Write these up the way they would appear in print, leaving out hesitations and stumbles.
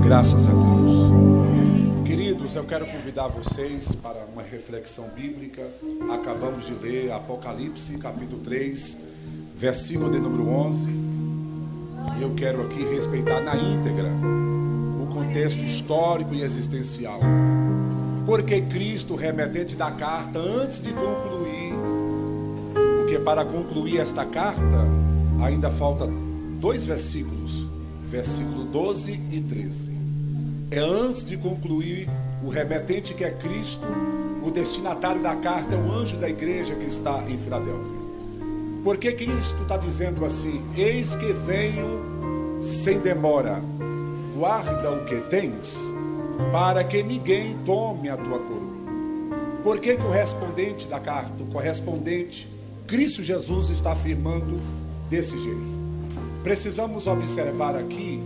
Graças a Deus. Queridos, eu quero convidar vocês para uma reflexão bíblica. Acabamos de ler Apocalipse, capítulo 3, versículo de número 11. E eu quero aqui respeitar na íntegra o contexto histórico e existencial. Porque Cristo, remetente da carta, antes de concluir, porque para concluir esta carta, ainda falta 2 versículos, versículo 12 e 13. É antes de concluir, o remetente que é Cristo, o destinatário da carta é o anjo da igreja que está em Filadélfia. Por que Cristo está dizendo assim? Eis que venho sem demora, guarda o que tens, para que ninguém tome a tua coroa. Por que o correspondente da carta, o correspondente, Cristo Jesus, está afirmando desse jeito? Precisamos observar aqui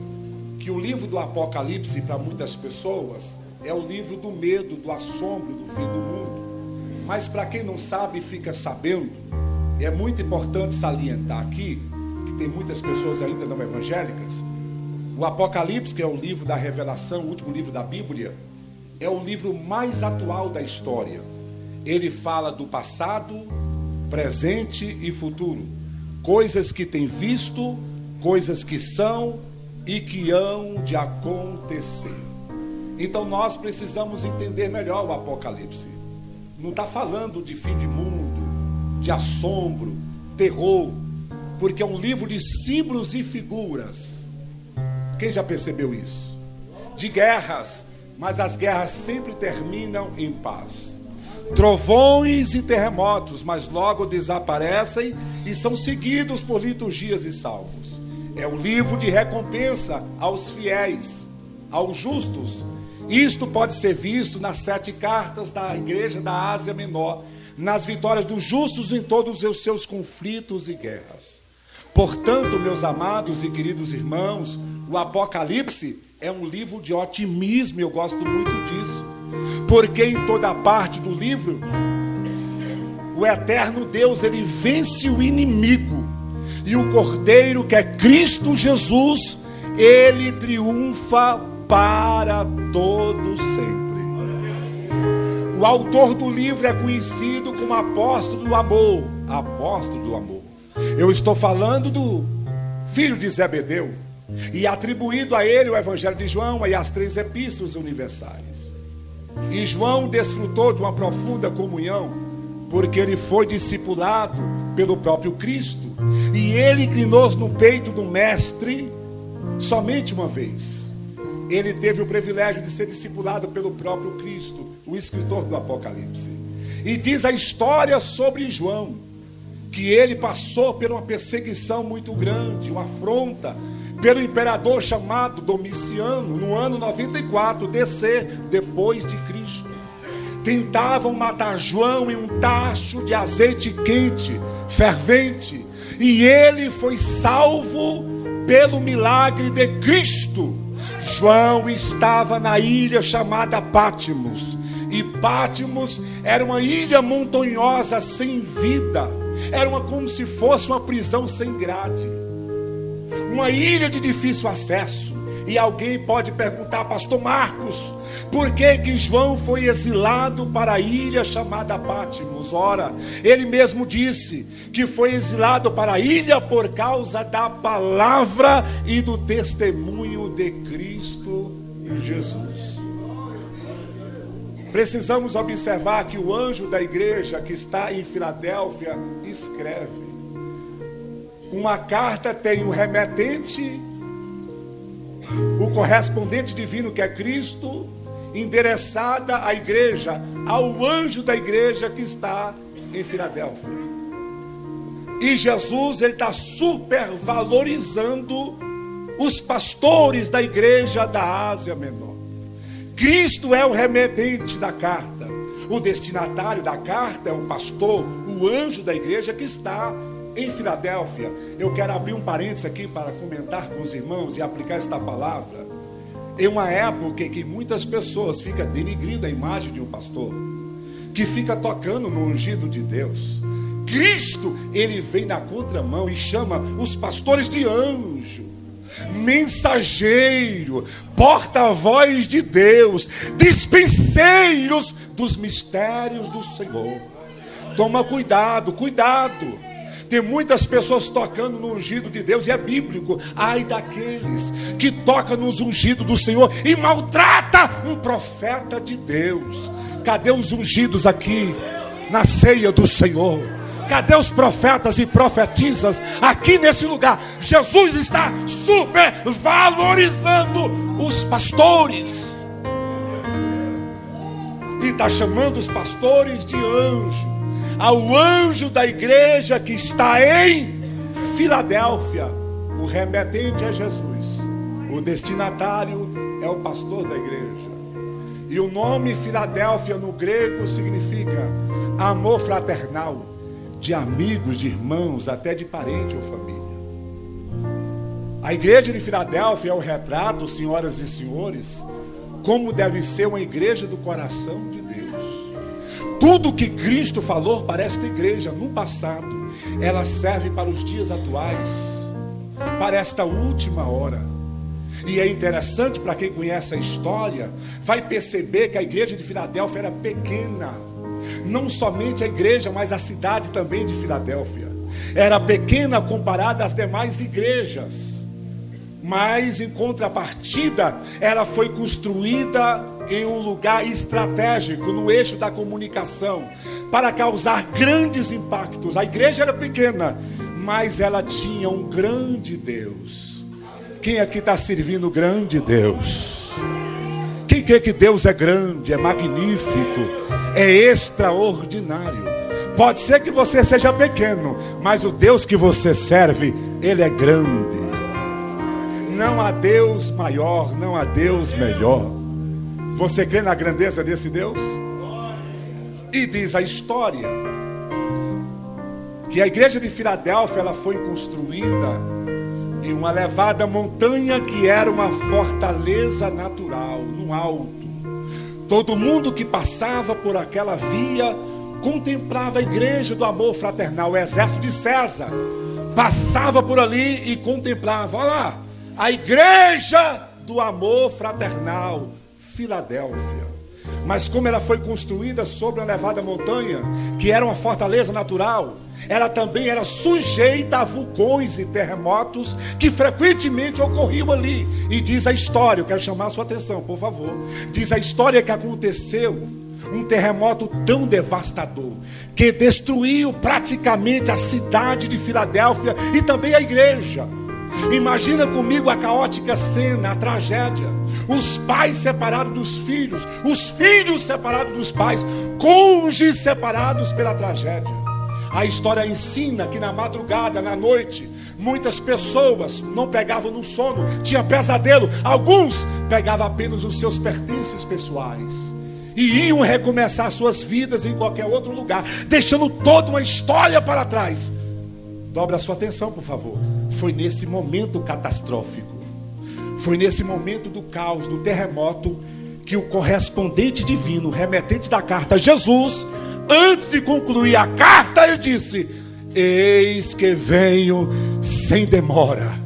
que o livro do Apocalipse, para muitas pessoas, é o livro do medo, do assombro, do fim do mundo. Mas para quem não sabe e fica sabendo, é muito importante salientar aqui, que tem muitas pessoas ainda não evangélicas, o Apocalipse, que é o livro da revelação, o último livro da Bíblia, é o livro mais atual da história. Ele fala do passado, presente e futuro. Coisas que tem visto, coisas que são e que hão de acontecer. Então nós precisamos entender melhor o Apocalipse. Não está falando de fim de mundo, de assombro, terror, porque é um livro de símbolos e figuras. Quem já percebeu isso? De guerras, mas as guerras sempre terminam em paz. Trovões e terremotos, mas logo desaparecem e são seguidos por liturgias e salmos. É um livro de recompensa aos fiéis, aos justos. Isto pode ser visto nas 7 cartas da igreja da Ásia Menor, nas vitórias dos justos em todos os seus conflitos e guerras. Portanto, meus amados e queridos irmãos, o Apocalipse é um livro de otimismo, eu gosto muito disso, porque em toda parte do livro, o eterno Deus, ele vence o inimigo, e o Cordeiro, que é Cristo Jesus, ele triunfa para todo sempre. O autor do livro é conhecido como apóstolo do amor. Apóstolo do amor. Eu estou falando do filho de Zebedeu, e atribuído a ele o Evangelho de João e as 3 epístolas universais. E João desfrutou de uma profunda comunhão, porque ele foi discipulado pelo próprio Cristo, e ele inclinou-se no peito do mestre somente uma vez. Ele teve o privilégio de ser discipulado pelo próprio Cristo, o escritor do Apocalipse. E diz a história sobre João, que ele passou por uma perseguição muito grande, uma afronta, pelo imperador chamado Domiciano, no ano 94 DC, depois de Cristo. Tentavam matar João em um tacho de azeite quente, fervente, e ele foi salvo pelo milagre de Cristo. João estava na ilha chamada Pátimos, e Pátimos era uma ilha montanhosa sem vida, era como se fosse uma prisão sem grade, uma ilha de difícil acesso. E alguém pode perguntar: pastor Marcos, por que João foi exilado para a ilha chamada Pátimos? Ora, ele mesmo disse que foi exilado para a ilha por causa da palavra e do testemunho de Cristo Jesus. Precisamos observar que o anjo da igreja que está em Filadélfia escreve. Uma carta tem o remetente, o correspondente divino, que é Cristo, endereçada à igreja, ao anjo da igreja que está em Filadélfia. E Jesus, ele está supervalorizando os pastores da igreja da Ásia Menor. Cristo é o remetente da carta, o destinatário da carta é o pastor, o anjo da igreja que está em Filadélfia. Eu quero abrir um parênteses aqui para comentar com os irmãos e aplicar esta palavra. Em uma época em que muitas pessoas ficam denigrindo a imagem de um pastor, que fica tocando no ungido de Deus, Cristo, ele vem na contramão e chama os pastores de anjo. mensageiro, porta-voz de Deus, dispenseiros dos mistérios do Senhor. Toma cuidado, cuidado. Tem muitas pessoas tocando no ungido de Deus, e é bíblico. Ai daqueles que tocam nos ungidos do Senhor e maltrata um profeta de Deus. Cadê os ungidos aqui na ceia do Senhor? Cadê os profetas e profetisas aqui nesse lugar? Jesus está supervalorizando os pastores e está chamando os pastores de anjo. Ao anjo da igreja que está em Filadélfia, o remetente é Jesus, o destinatário é o pastor da igreja. E o nome Filadélfia no grego significa amor fraternal, de amigos, de irmãos, até de parente ou família. A igreja de Filadélfia é o retrato, senhoras e senhores, como deve ser uma igreja do coração de Deus. Tudo que Cristo falou para esta igreja no passado, ela serve para os dias atuais, para esta última hora. E é interessante, para quem conhece a história, vai perceber que a igreja de Filadélfia era pequena. Não somente a igreja, mas a cidade também de Filadélfia era pequena comparada às demais igrejas. Mas em contrapartida, ela foi construída em um lugar estratégico, no eixo da comunicação, para causar grandes impactos. A igreja era pequena, mas ela tinha um grande Deus. Quem aqui está servindo o grande Deus? Quem crê que Deus é grande, é magnífico, é extraordinário? Pode ser que você seja pequeno, mas o Deus que você serve, Ele é grande. Não há Deus maior, não há Deus melhor. Você crê na grandeza desse Deus? E diz a história que a igreja de Filadélfia, ela foi construída em uma elevada montanha que era uma fortaleza natural, no alto. Todo mundo que passava por aquela via contemplava a igreja do amor fraternal. O exército de César passava por ali e contemplava. Olha lá, a igreja do amor fraternal, Filadélfia. Mas como ela foi construída sobre uma elevada montanha, que era uma fortaleza natural, ela também era sujeita a vulcões e terremotos que frequentemente ocorriam ali. E diz a história, eu quero chamar a sua atenção, por favor. Diz a história que aconteceu um terremoto tão devastador que destruiu praticamente a cidade de Filadélfia e também a igreja. Imagina comigo a caótica cena, a tragédia. Os pais separados dos filhos, os filhos separados dos pais, cônjuges separados pela tragédia. A história ensina que na madrugada, na noite, muitas pessoas não pegavam no sono, tinha pesadelo. Alguns pegavam apenas os seus pertences pessoais e iam recomeçar suas vidas em qualquer outro lugar, deixando toda uma história para trás. Dobre a sua atenção, por favor. Foi nesse momento catastrófico, foi nesse momento do caos, do terremoto, que o correspondente divino, remetente da carta, Jesus, antes de concluir a carta, ele disse: eis que venho sem demora,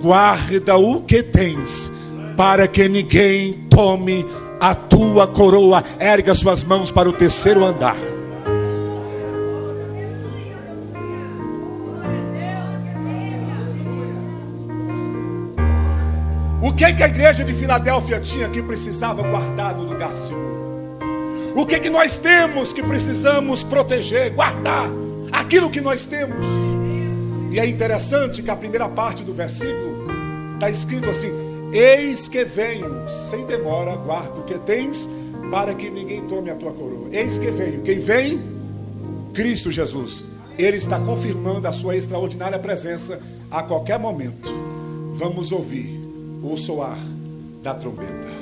guarda o que tens, para que ninguém tome a tua coroa. Erga suas mãos para o terceiro andar. O que a igreja de Filadélfia tinha que precisava guardar no lugar seguro? O que nós temos que precisamos proteger, guardar? Aquilo que nós temos. E é interessante que a primeira parte do versículo está escrito assim: eis que venho, sem demora, guarda o que tens, para que ninguém tome a tua coroa. Eis que venho. Quem vem? Cristo Jesus. Ele está confirmando a sua extraordinária presença a qualquer momento. Vamos ouvir o soar da trombeta.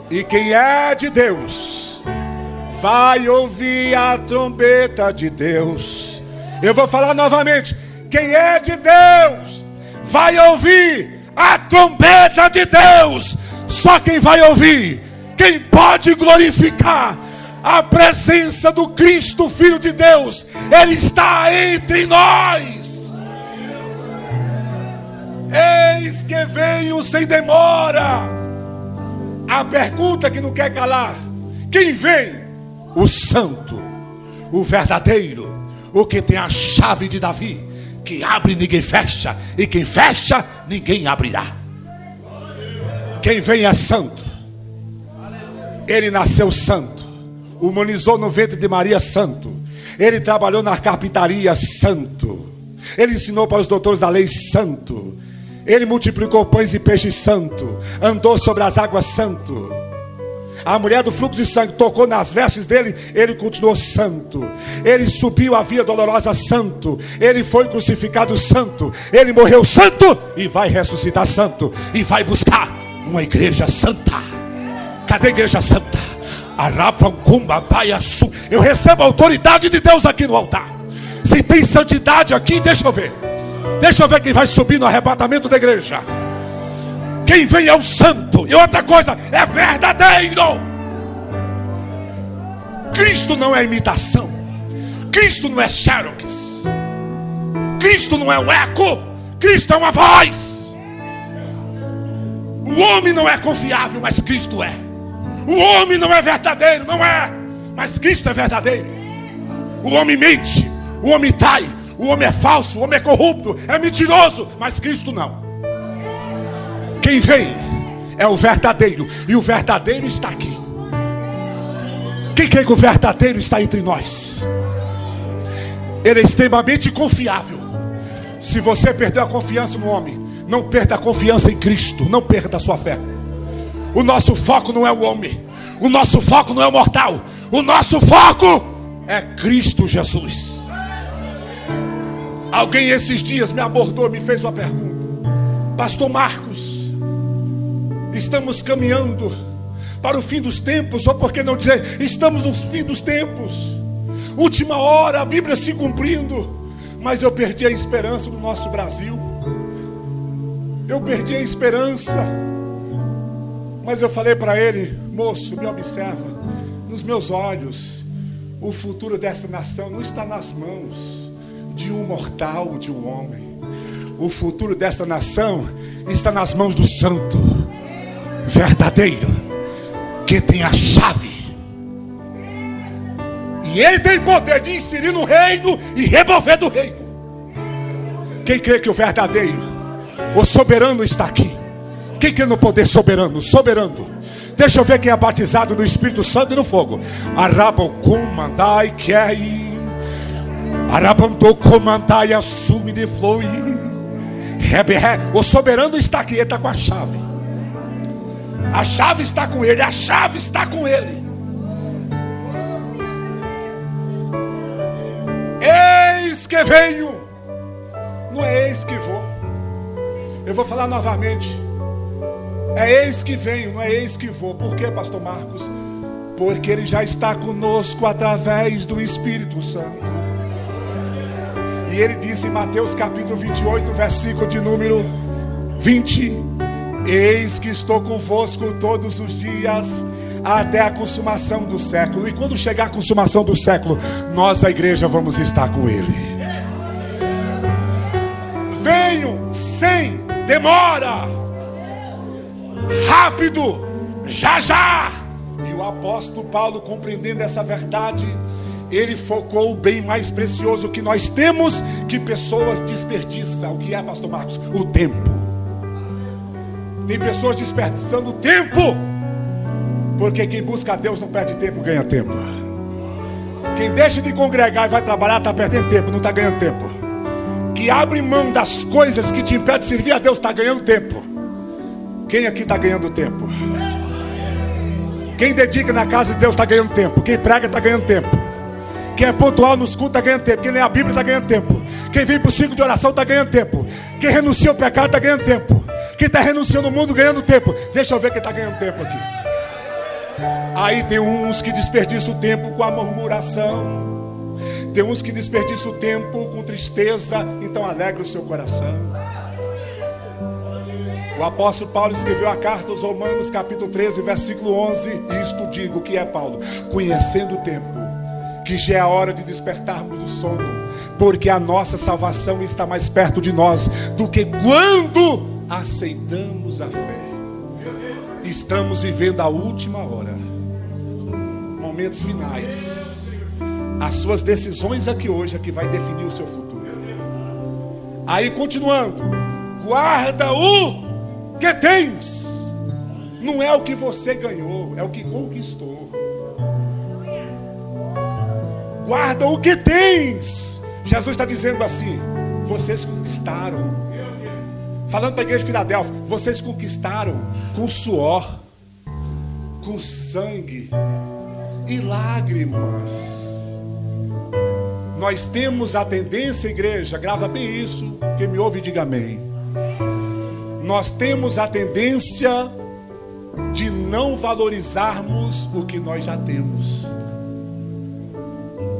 E quem é de Deus vai ouvir a trombeta de Deus. Eu vou falar novamente: quem é de Deus vai ouvir a trombeta de Deus. Só quem vai ouvir, quem pode glorificar a presença do Cristo, Filho de Deus, Ele está entre nós. Eis que venho sem demora. A pergunta que não quer calar: quem vem? O santo, o verdadeiro, o que tem a chave de Davi, que abre ninguém fecha, e quem fecha ninguém abrirá. Quem vem é santo. Ele nasceu santo, humanizou no ventre de Maria santo. Ele trabalhou na carpintaria santo. Ele ensinou para os doutores da lei santo. Ele multiplicou pães e peixes santo. Andou sobre as águas santo. A mulher do fluxo de sangue tocou nas vestes dele, ele continuou santo. Ele subiu a via dolorosa santo. Ele foi crucificado santo. Ele morreu santo e vai ressuscitar santo. E vai buscar uma igreja santa. Cadê a igreja santa? Eu recebo a autoridade de Deus aqui no altar. Se tem santidade aqui, deixa eu ver. Deixa eu ver quem vai subir no arrebatamento da igreja. Quem vem é o santo. E outra coisa, é verdadeiro. Cristo não é imitação. Cristo não é xerox. Cristo não é um eco. Cristo é uma voz. O homem não é confiável, mas Cristo é. O homem não é verdadeiro, não é, mas Cristo é verdadeiro. O homem mente, o homem trai, o homem é falso, o homem é corrupto, é mentiroso, mas Cristo não. Quem vem é o verdadeiro, e o verdadeiro está aqui. Quem crê que o verdadeiro está entre nós? Ele é extremamente confiável. Se você perdeu a confiança no homem, não perda a confiança em Cristo. Não perda a sua fé. O nosso foco não é o homem. O nosso foco não é o mortal. O nosso foco é Cristo Jesus. Alguém esses dias me abordou, me fez uma pergunta: Pastor Marcos, estamos caminhando para o fim dos tempos, ou por que não dizer, estamos no fim dos tempos, última hora, a Bíblia se cumprindo, mas eu perdi a esperança no nosso Brasil. Eu perdi a esperança. Mas eu falei para ele: moço, me observa, nos meus olhos, o futuro dessa nação não está nas mãos de um mortal, de um homem. O futuro desta nação está nas mãos do santo, verdadeiro, que tem a chave. E ele tem poder de inserir no reino e remover do reino. Quem crê que o verdadeiro, o soberano está aqui? Quem crê no poder soberano? Soberano. Deixa eu ver quem é batizado no Espírito Santo e no fogo. Arabokumandai kei. Arabandokumandai assume de flui. O soberano está aqui, ele está com a chave. A chave está com ele, a chave está com ele. Eis que venho. Não é eis que vou. Eu vou falar novamente. É eis que venho, não é eis que vou. Por quê, pastor Marcos? Porque ele já está conosco através do Espírito Santo. E ele disse em Mateus capítulo 28, versículo de número 20: eis que estou convosco todos os dias, até a consumação do século. E quando chegar a consumação do século, nós, a igreja, vamos estar com ele. Venho sem demora, rápido, já já. E o apóstolo Paulo, compreendendo essa verdade, ele focou o bem mais precioso que nós temos, que pessoas desperdiçam. O que é, pastor Marcos? O tempo. Tem pessoas desperdiçando o tempo, porque quem busca a Deus não perde tempo, ganha tempo. Quem deixa de congregar e vai trabalhar está perdendo tempo, não está ganhando tempo. Que abre mão das coisas que te impedem de servir a Deus está ganhando tempo. Quem aqui está ganhando tempo? Quem dedica na casa de Deus está ganhando tempo. Quem prega está ganhando tempo. Quem é pontual nos cultos está ganhando tempo. Quem lê a Bíblia está ganhando tempo. Quem vem para o ciclo de oração está ganhando tempo. Quem renuncia ao pecado está ganhando tempo. Quem está renunciando ao mundo ganhando tempo. Deixa eu ver quem está ganhando tempo aqui. Aí tem uns que desperdiçam o tempo com a murmuração. Tem uns que desperdiçam o tempo com tristeza. Então alegra o seu coração. O apóstolo Paulo escreveu a carta aos Romanos capítulo 13, versículo 11. E isto digo, que é Paulo: conhecendo o tempo, que já é a hora de despertarmos do sono, porque a nossa salvação está mais perto de nós do que quando aceitamos a fé. Estamos vivendo a última hora, momentos finais. As suas decisões aqui hoje é que vai definir o seu futuro. Aí continuando, guarda o que tens. Não é o que você ganhou, é o que conquistou. Guarda o que tens. Jesus está dizendo assim: vocês conquistaram. Falando para a igreja de Filadélfia, vocês conquistaram com suor, com sangue e lágrimas. Nós temos a tendência, igreja, grava bem isso, quem me ouve diga amém. Nós temos a tendência de não valorizarmos o que nós já temos.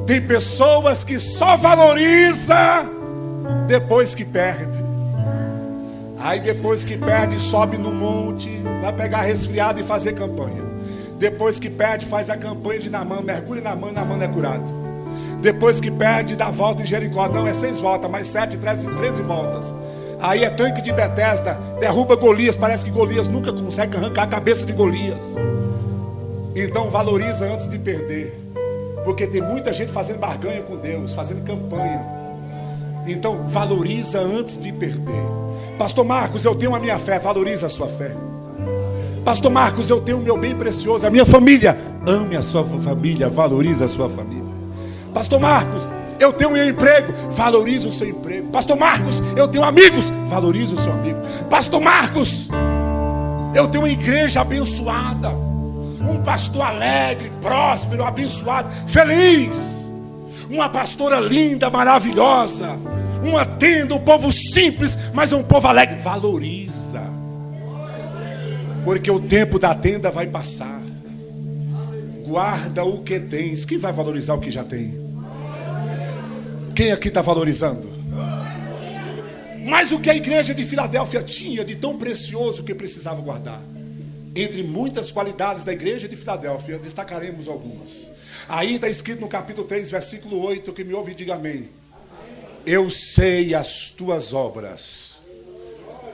Tem pessoas que só valoriza depois que perde. Aí depois que perde, sobe no monte, vai pegar resfriado e fazer campanha. Depois que perde, faz a campanha de Naamã, mergulha na Naamã é curado. Depois que perde, dá volta em Jericó. Não, é 6 voltas, mais 7, 13 voltas. Aí é tanque de Betesda, derruba Golias. Parece que Golias nunca consegue arrancar a cabeça de Golias. Então valoriza antes de perder, porque tem muita gente fazendo barganha com Deus, fazendo campanha. Então valoriza antes de perder. Pastor Marcos, eu tenho a minha fé. Valoriza a sua fé. Pastor Marcos, eu tenho o meu bem precioso, a minha família. Ame a sua família, valoriza a sua família. Pastor Marcos, eu tenho o meu emprego. Valoriza o seu emprego. Pastor Marcos, eu tenho amigos. Valoriza o seu amigo. Pastor Marcos, eu tenho uma igreja abençoada, um pastor alegre, próspero, abençoado, feliz, uma pastora linda, maravilhosa, uma tenda, um povo simples, mas é um povo alegre. Valoriza, porque o tempo da tenda vai passar. Guarda o que tens. Quem vai valorizar o que já tem? Quem aqui está valorizando? Mas o que a igreja de Filadélfia tinha de tão precioso que precisava guardar? Entre muitas qualidades da igreja de Filadélfia, destacaremos algumas. Aí está escrito no capítulo 3, versículo 8, que me ouve e diga amém. Eu sei as tuas obras.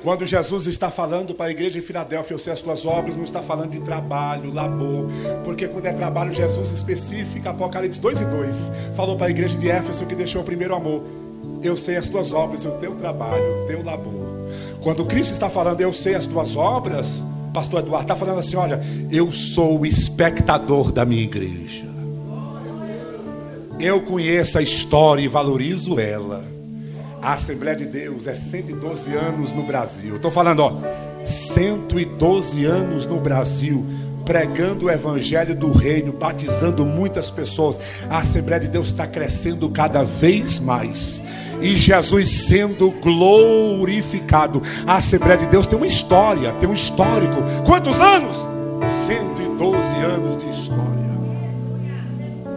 Quando Jesus está falando para a igreja de Filadélfia, eu sei as tuas obras, não está falando de trabalho, labor. Porque quando é trabalho, Jesus especifica, Apocalipse 2:2, falou para a igreja de Éfeso que deixou o primeiro amor. Eu sei as tuas obras, o teu trabalho, o teu labor. Quando Cristo está falando, eu sei as tuas obras, pastor Eduardo está falando assim, olha, eu sou o espectador da minha igreja. Eu conheço a história e valorizo ela. A Assembleia de Deus é 112 anos no Brasil. Estou falando, 112 anos no Brasil, pregando o evangelho do reino, batizando muitas pessoas. A Assembleia de Deus está crescendo cada vez mais, e Jesus sendo glorificado. A Assembleia de Deus tem uma história, tem um histórico. Quantos anos? 112 anos de história.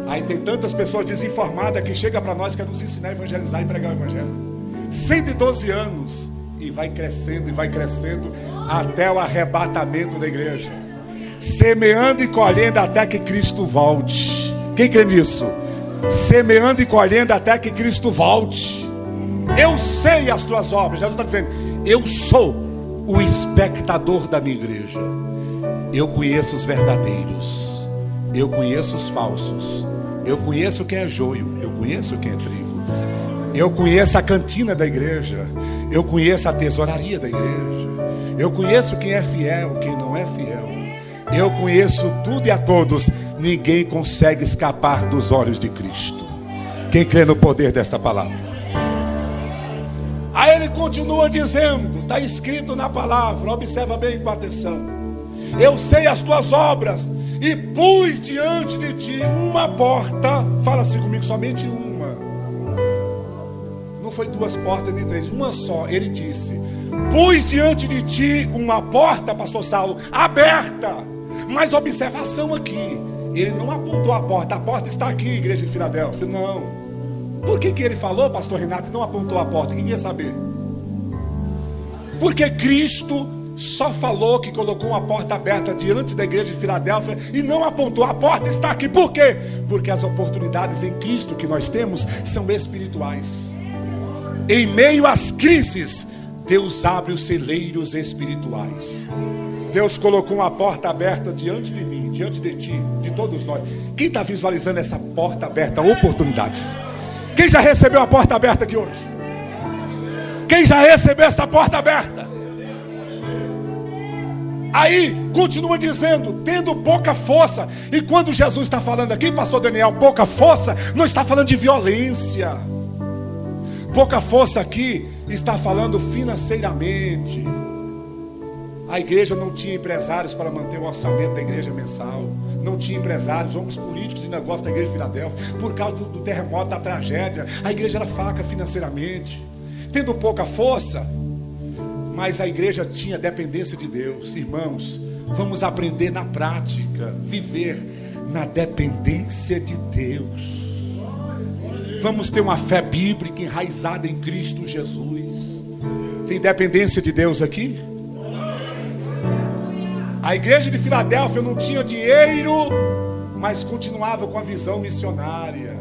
Aí tem tantas pessoas desinformadas que chegam para nós, quer nos ensinar a evangelizar e pregar o evangelho. 112 anos, e vai crescendo até o arrebatamento da igreja, semeando e colhendo até que Cristo volte. Quem crê nisso? Semeando e colhendo até que Cristo volte. Eu sei as tuas obras. Jesus está dizendo, eu sou o espectador da minha igreja. Eu conheço os verdadeiros, eu conheço os falsos, eu conheço quem é joio, eu conheço quem é trigo. Eu conheço a cantina da igreja, eu conheço a tesouraria da igreja, eu conheço quem é fiel, quem não é fiel. Eu conheço tudo e a todos. Ninguém consegue escapar dos olhos de Cristo. Quem crê no poder desta palavra? Aí ele continua dizendo, está escrito na palavra, observa bem com atenção. Eu sei as tuas obras e pus diante de ti uma porta. Fala assim comigo, somente uma. Não foi 2 portas nem 3, uma só. Ele disse, pus diante de ti uma porta, pastor Saulo, aberta. Mas observação aqui, ele não apontou a porta está aqui, igreja de Filadélfia. Não. Por que ele falou, pastor Renato, e não apontou a porta? Quem ia saber? Porque Cristo só falou que colocou uma porta aberta diante da igreja de Filadélfia e não apontou, a porta está aqui. Por quê? Porque as oportunidades em Cristo que nós temos são espirituais. Em meio às crises, Deus abre os celeiros espirituais. Deus colocou uma porta aberta diante de mim, diante de ti, de todos nós. Quem está visualizando essa porta aberta? Oportunidades. Quem já recebeu a porta aberta aqui hoje? Quem já recebeu esta porta aberta? Aí, continua dizendo, tendo pouca força. E quando Jesus está falando aqui, pastor Daniel, pouca força, não está falando de violência. Pouca força aqui está falando financeiramente. A igreja não tinha empresários para manter o orçamento da igreja mensal. Não tinha empresários, homens políticos de negócio da igreja de Filadélfia. Por causa do terremoto, da tragédia, a igreja era fraca financeiramente. Tendo pouca força, mas a igreja tinha dependência de Deus. Irmãos, vamos aprender na prática, viver na dependência de Deus. Vamos ter uma fé bíblica enraizada em Cristo Jesus. Tem dependência de Deus aqui? A igreja de Filadélfia não tinha dinheiro, mas continuava com a visão missionária.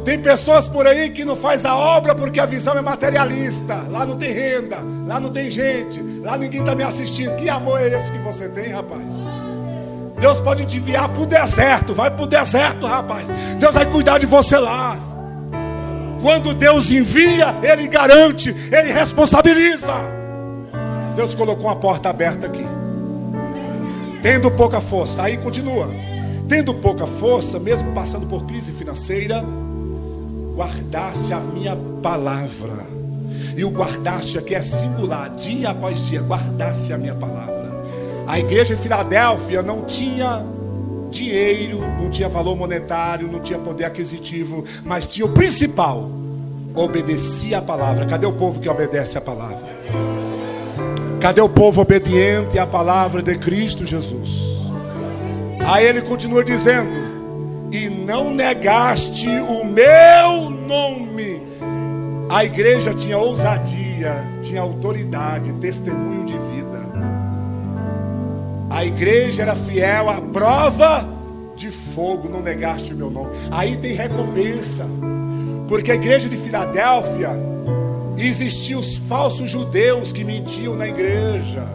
Tem pessoas por aí que não faz a obra porque a visão é materialista. Lá não tem renda, lá não tem gente, lá ninguém está me assistindo. Que amor é esse que você tem, rapaz? Deus pode te enviar para o deserto. Vai para o deserto, rapaz. Deus vai cuidar de você lá. Quando Deus envia, Ele garante, Ele responsabiliza. Deus colocou uma porta aberta aqui. Tendo pouca força, aí continua. Tendo pouca força, mesmo passando por crise financeira, guardasse a minha palavra. E o guardasse aqui é singular, dia após dia, guardasse a minha palavra. A igreja de Filadélfia não tinha dinheiro, não tinha valor monetário, não tinha poder aquisitivo, mas tinha o principal: obedecia a palavra. Cadê o povo que obedece a palavra? Cadê o povo obediente à palavra de Cristo Jesus? Aí ele continua dizendo: e não negaste o meu nome. A igreja tinha ousadia, tinha autoridade, testemunho de vida. A igreja era fiel à prova de fogo. Não negaste o meu nome. Aí tem recompensa, porque a igreja de Filadélfia existiam os falsos judeus que mentiam na igreja.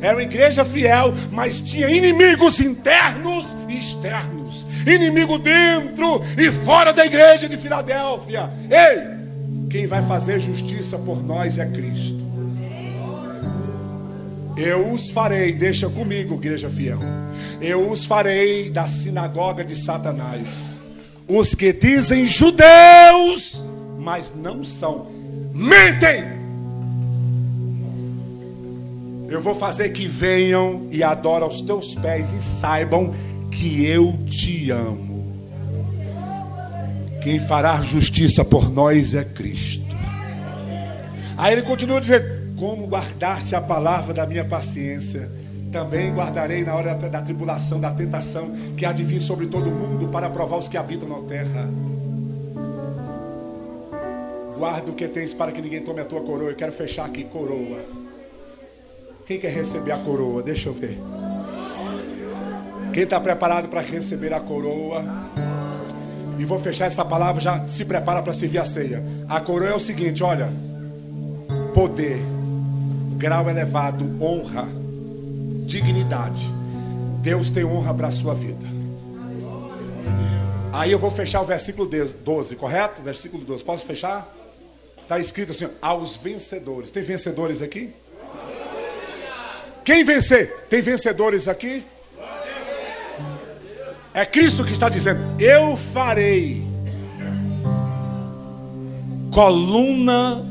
Era uma igreja fiel, mas tinha inimigos internos e externos. Inimigo dentro e fora da igreja de Filadélfia. Ei, quem vai fazer justiça por nós é Cristo. Eu os farei, deixa comigo, igreja fiel. Eu os farei da sinagoga de Satanás. Os que dizem judeus, mas não são, mentem. Eu vou fazer que venham e adorem aos teus pés e saibam que eu te amo. Quem fará justiça por nós é Cristo. Aí ele continua dizendo: como guardaste a palavra da minha paciência, também guardarei na hora da tribulação, da tentação que há de vir sobre todo mundo para provar os que habitam na terra. Guarda o que tens para que ninguém tome a tua coroa. Eu quero fechar aqui, coroa. Quem quer receber a coroa? Deixa eu ver. Quem está preparado para receber a coroa? E vou fechar essa palavra, já se prepara para servir a ceia. A coroa é o seguinte, olha: poder, grau elevado, honra, dignidade. Deus tem honra para a sua vida. Aí eu vou fechar o versículo 12, correto? Versículo 12, posso fechar? Está escrito assim: aos vencedores. Tem vencedores aqui? Quem vencer? Tem vencedores aqui? É Cristo que está dizendo: eu farei coluna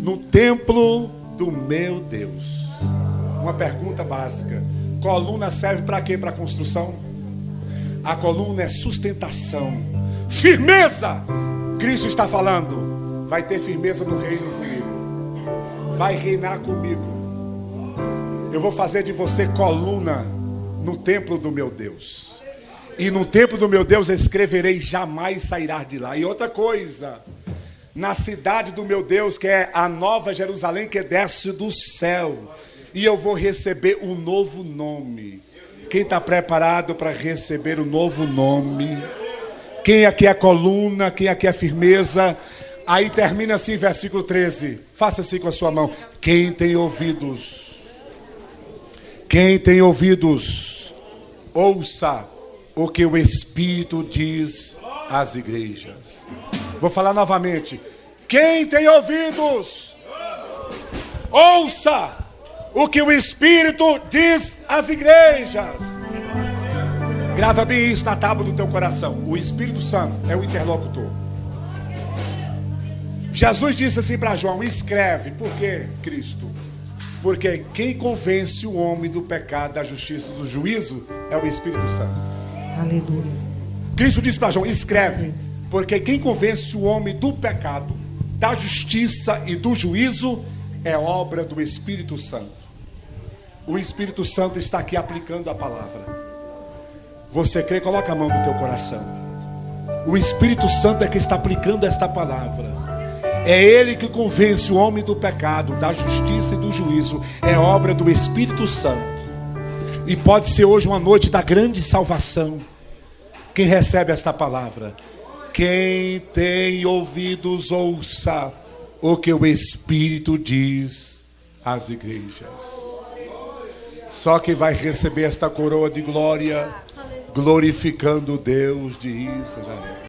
no templo do meu Deus. Uma pergunta básica: coluna serve para quê? Para construção? A coluna é sustentação, firmeza. Cristo está falando: vai ter firmeza no reino comigo, vai reinar comigo. Eu vou fazer de você coluna no templo do meu Deus. E no templo do meu Deus escreverei: jamais sairá de lá. E outra coisa: na cidade do meu Deus, que é a nova Jerusalém, que desce do céu. E eu vou receber um novo nome. Quem está preparado para receber o novo nome? Quem aqui é coluna? Quem aqui é firmeza? Aí termina assim, versículo 13. Faça assim com a sua mão. Quem tem ouvidos? Quem tem ouvidos? Ouça o que o Espírito diz às igrejas. Vou falar novamente. Quem tem ouvidos? Ouça o que o Espírito diz às igrejas. Grava bem isso na tábua do teu coração. O Espírito Santo é o interlocutor. Jesus disse assim para João: escreve. Por quê, Cristo? Porque quem convence o homem do pecado, da justiça e do juízo é o Espírito Santo. Aleluia. Cristo disse para João: escreve. Porque quem convence o homem do pecado, da justiça e do juízo é obra do Espírito Santo. O Espírito Santo está aqui aplicando a palavra. Você crê? Coloca a mão no teu coração. O Espírito Santo é que está aplicando esta palavra. É Ele que convence o homem do pecado, da justiça e do juízo. É obra do Espírito Santo. E pode ser hoje uma noite da grande salvação. Quem recebe esta palavra? Quem tem ouvidos, ouça o que o Espírito diz às igrejas. Só quem vai receber esta coroa de glória, glorificando o Deus de Israel.